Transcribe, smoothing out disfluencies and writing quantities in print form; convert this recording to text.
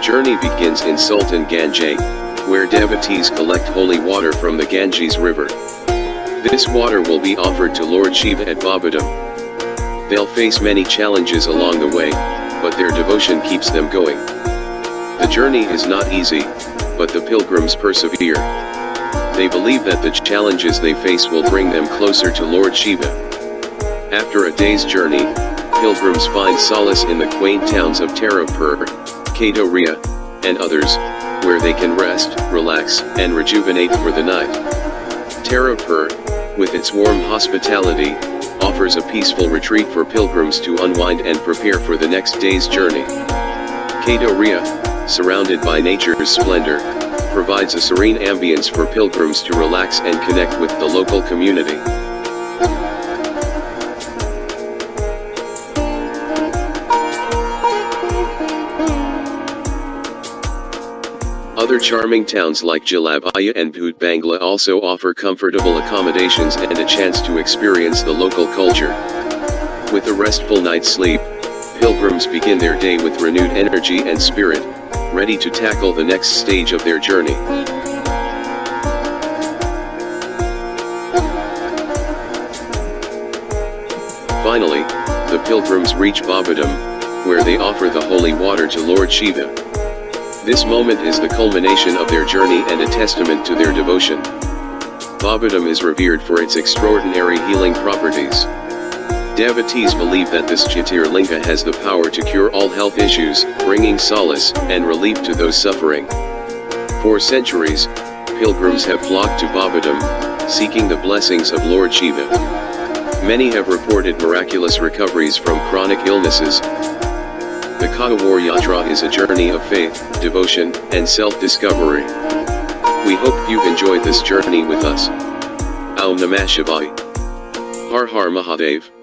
journey begins in Sultanganj, where devotees collect holy water from the Ganges River. This water will be offered to Lord Shiva at Babadam. They'll face many challenges along the way, but their devotion keeps them going. The journey is not easy, but the pilgrims persevere. They believe that the challenges they face will bring them closer to Lord Shiva. After a day's journey, pilgrims find solace in the quaint towns of Tarapur, Kanwar, and others, where they can rest, relax, and rejuvenate for the night. Tarapur, with its warm hospitality, offers a peaceful retreat for pilgrims to unwind and prepare for the next day's journey. Kanwar, surrounded by nature's splendor, provides a serene ambience for pilgrims to relax and connect with the local community. Other charming towns like Jalabaya and Bhutbangla also offer comfortable accommodations and a chance to experience the local culture. With a restful night's sleep, pilgrims begin their day with renewed energy and spirit, ready to tackle the next stage of their journey. Finally, the pilgrims reach Babadam, where they offer the holy water to Lord Shiva. This moment is the culmination of their journey and a testament to their devotion. Babadam is revered for its extraordinary healing properties. Devotees believe that this Jyotirlinga has the power to cure all health issues, bringing solace and relief to those suffering. For centuries, pilgrims have flocked to Babadam, seeking the blessings of Lord Shiva. Many have reported miraculous recoveries from chronic illnesses. The Kanwar yatra is a journey of faith, devotion, and self-discovery. We hope you've enjoyed this journey with us. Om Namah Shivaya. Har Har Mahadev.